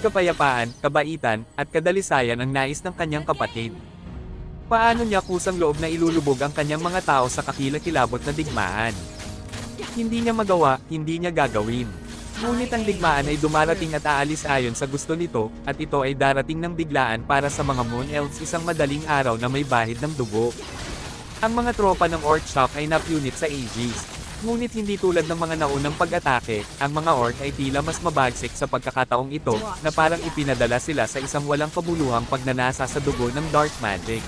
kapayapaan, kabaitan, at kadalisayan ang nais ng kanyang kapatid. Paano niya kusang loob na ilulubog ang kanyang mga tao sa kakilakilabot na digmaan? Hindi niya magawa, hindi niya gagawin. Ngunit ang digmaan ay dumarating at aalis ayon sa gusto nito, at ito ay darating ng biglaan para sa mga Moon Elves isang madaling araw na may bahid ng dugo. Ang mga tropa ng Orc Shock ay napunit sa Aegis. Ngunit hindi tulad ng mga naunang pag-atake, ang mga Orc ay tila mas mabagsik sa pagkakataong ito, na parang ipinadala sila sa isang walang kabuluhang pagnanasa sa dugo ng Dark Magic.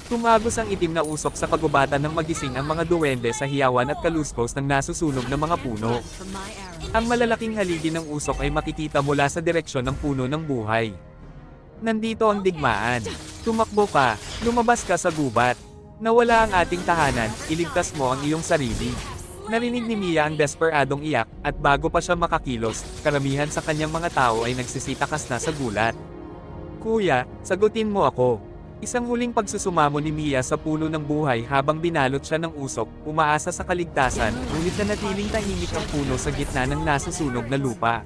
Tumagos ang itim na usok sa kagubatan ng magising ang mga duwende sa hiyawan at kaluskos ng nasusunog na mga puno. Ang malalaking haligi ng usok ay makikita mula sa direksyon ng puno ng buhay. Nandito ang digmaan. Tumakbo ka, lumabas ka sa gubat. Nawala ang ating tahanan, iligtas mo ang iyong sarili. Narinig ni Mia ang desperadong iyak, at bago pa siya makakilos, karamihan sa kanyang mga tao ay nagsisitakas na sa gulat. Kuya, sagutin mo ako. Isang huling pagsusumamo ni Mia sa puno ng buhay habang binalot siya ng usok, umaasa sa kaligtasan, ngunit nanatiling tahimik ang puno sa gitna ng nasusunog na lupa.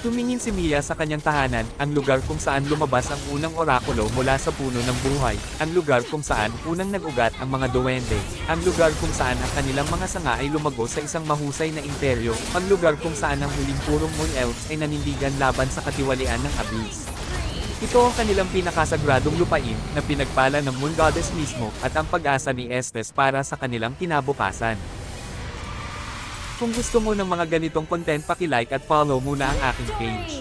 Tumingin si Mia sa kanyang tahanan, ang lugar kung saan lumabas ang unang orakulo mula sa puno ng buhay, ang lugar kung saan unang nag-ugat ang mga duwende, ang lugar kung saan ang kanilang mga sanga ay lumago sa isang mahusay na imperyo, ang lugar kung saan ang huling purong Moon Elves ay nanindigan laban sa katiwalian ng Abyss. Ito ang kanilang pinakasagradong lupain, na pinagpala ng Moon Goddess mismo, at ang pag-asa ni Estes para sa kanilang kinabukasan. Kung gusto mo ng mga ganitong content, paki-like at follow muna ang aking page.